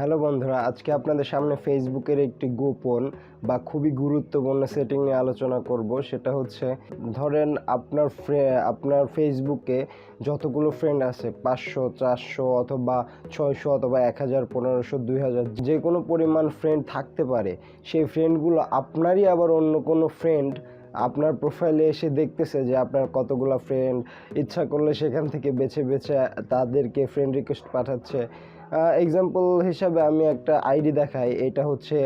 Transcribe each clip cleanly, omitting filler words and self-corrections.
Hello বন্ধুরা, আজকে আপনাদের সামনে ফেসবুকের একটি গোপন বা খুবই গুরুত্বপূর্ণ সেটিং নিয়ে আলোচনা করব। সেটা হচ্ছে, ধরেন আপনার ফেসবুকে যতগুলো ফ্রেন্ড আছে 500, 400 অথবা 600 অথবা 1000, 1500, 2000 যে কোনো পরিমাণ ফ্রেন্ড থাকতে পারে। সেই ফ্রেন্ডগুলো আপনারই আবার অন্য কোনো ফ্রেন্ড আপনার প্রোফাইলে এসে দেখতেছে যে আপনার কতগুলো ফ্রেন্ড, ইচ্ছা করলে সেখান থেকে বেছে বেছে তাদেরকে ফ্রেন্ড রিকোয়েস্ট পাঠাচ্ছে। এক্সাম্পল হিসাবে আমি একটা আইডি দেখাই। এটা হচ্ছে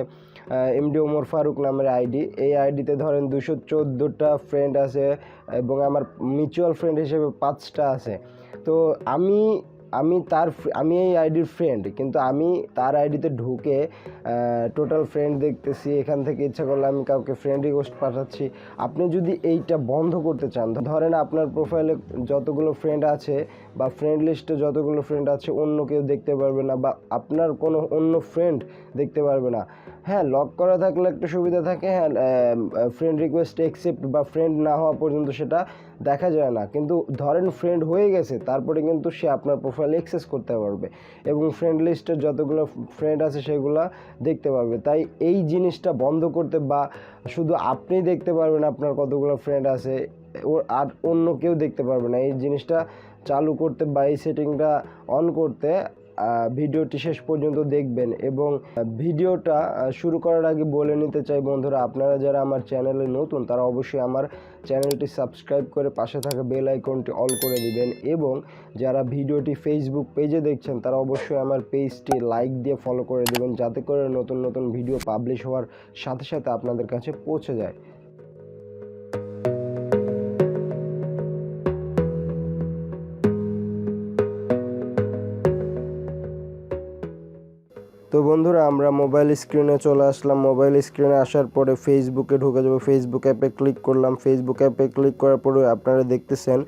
এমডি ওমর ফারুক নামের আইডি। এই আইডিতে ধরেন 214টা ফ্রেন্ড আছে এবং আমার মিউচুয়াল ফ্রেন্ড হিসেবে 5টা আছে। তো আমি এই আইডির ফ্রেন্ড, কিন্তু আমি তার আইডিতে ঢুকে টোটাল ফ্রেন্ড দেখতেছি। এখান থেকে ইচ্ছা করলে আমি কাউকে ফ্রেন্ড রিকোয়েস্ট পাঠাচ্ছি। আপনি যদি এইটা বন্ধ করতে চান, ধরেন আপনার প্রোফাইলে যতগুলো ফ্রেন্ড আছে বা ফ্রেন্ড লিস্টে যতগুলো ফ্রেন্ড আছে অন্য কেউ দেখতে পারবে না, বা আপনার কোনো অন্য ফ্রেন্ড দেখতে পারবে না। হ্যাঁ, লক করা থাকলে একটা সুবিধা থাকে, হ্যাঁ, ফ্রেন্ড রিকোয়েস্ট অ্যাকসেপ্ট বা ফ্রেন্ড না হওয়া পর্যন্ত সেটা দেখা যায় না। কিন্তু ধরেন ফ্রেন্ড হয়ে গেছে, তারপরে কিন্তু সে আপনার প্রোফাইল অ্যাক্সেস করতে পারবে এবং ফ্রেন্ড লিস্টের যতগুলো ফ্রেন্ড আছে সেগুলো দেখতে পারবে। তাই এই জিনিসটা বন্ধ করতে, বা শুধু আপনি দেখতে পারবেন আপনার কতগুলো ফ্রেন্ড আছে, আর অন্য কেউ দেখতে পারবে না, এই জিনিসটা চালু করতে বা এই সেটিংটা অন করতে ভিডিওটি শেষ পর্যন্ত দেখবেন। এবং ভিডিওটা শুরু করার আগে বলে নিতে চাই বন্ধুরা, আপনারা যারা আমার চ্যানেলে নতুন তারা অবশ্যই আমার চ্যানেলটি সাবস্ক্রাইব করে পাশে থাকা বেল আইকনটি অল করে দিবেন, এবং যারা ভিডিওটি ফেসবুক পেজে দেখছেন তারা অবশ্যই আমার পেজটি লাইক দিয়ে ফলো করে দেবেন, যাতে করে নতুন নতুন ভিডিও পাবলিশ হওয়ার সাথে সাথে আপনাদের কাছে পৌঁছে যায়। তো বন্ধুরা, আমরা মোবাইল স্ক্রিনে চলে আসলাম। মোবাইল স্ক্রিনে আসার পরে ফেসবুকে ঢুকে যাবো। ফেসবুক অ্যাপে ক্লিক করলাম। ফেসবুক অ্যাপে ক্লিক করার পরে আপনারা দেখতেছেন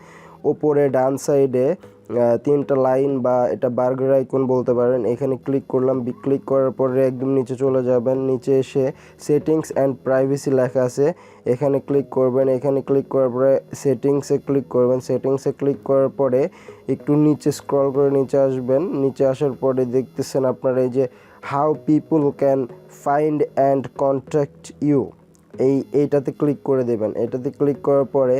ওপরে ডান সাইডে 3টা লাইন, বা এটা বার্গার আইকন বলতে পারেন। এখানে ক্লিক করলাম। ক্লিক করার পরে একদম নিচে চলে যাবেন। নিচে এসে সেটিংস অ্যান্ড প্রাইভেসি লেখা আছে, এখানে ক্লিক করবেন। এখানে ক্লিক করার পরে সেটিংসে ক্লিক করবেন। সেটিংসে ক্লিক করার পরে একটু নিচে স্ক্রল করে নিচে আসবেন। নিচে আসার পরে দেখতেছেন আপনারা এই যে how people can find and contact you, এইটাতে ক্লিক করে দেবেন। এটাতে ক্লিক করার পরে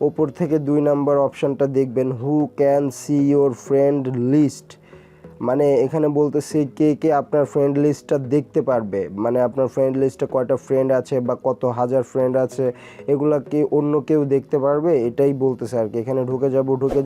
ওপর থেকে 2 নম্বর অপশানটা দেখবেন, who can see your friend list. মানে এখানে বলতেছে কে কে আপনার ফ্রেন্ড লিস্টটা দেখতে পারবে, মানে আপনার ফ্রেন্ড লিস্টে কয়টা ফ্রেন্ড আছে বা কত হাজার ফ্রেন্ড আছে, এগুলা কি অন্য কেউ দেখতে পারবে, এটাই বলতেছে আর কি। এখানে ঢুকে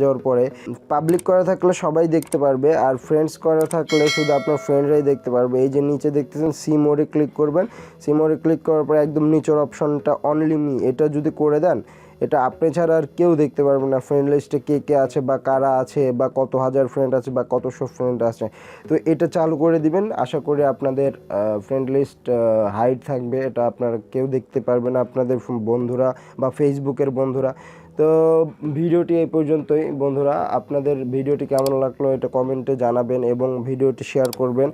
যাওয়ার পরে পাবলিক করা থাকলে সবাই দেখতে পারবে, আর ফ্রেন্ডস করা থাকলে শুধু আপনার ফ্রেন্ডরাই দেখতে পারবে। এই যে নিচে দেখতেছেন সি মোরে ক্লিক করবেন। সি মোরে ক্লিক করার পরে একদম নিচের অপশনটা অনলি মি, এটা যদি করে দেন, এটা আপনি ছাড়া আর কেউ দেখতে পারবে না ফ্রেন্ড লিস্টে কে কে আছে বা কারা আছে বা কত হাজার ফ্রেন্ড আছে বা কতশো ফ্রেন্ড আছে। তো এটা চালু করে দিবেন। আশা করি আপনাদের ফ্রেন্ড লিস্ট হাইড থাকবে, এটা আপনারা কেউ দেখতে পারবে না, আপনাদের বন্ধুরা বা ফেসবুকের বন্ধুরা। তো ভিডিওটি এই পর্যন্তই বন্ধুরা। আপনাদের ভিডিওটি কেমন লাগলো এটা কমেন্টে জানাবেন এবং ভিডিওটি শেয়ার করবেন।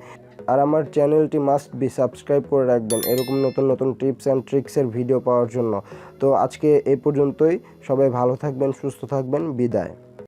আর আমার চ্যানেলটি মাস্ট বি সাবস্ক্রাইব করে রাখবেন এরকম নতুন নতুন টিপস অ্যান্ড ট্রিক্সের ভিডিও পাওয়ার জন্য। তো আজকে এই পর্যন্তই। সবাই ভালো থাকবেন, সুস্থ থাকবেন। বিদায়।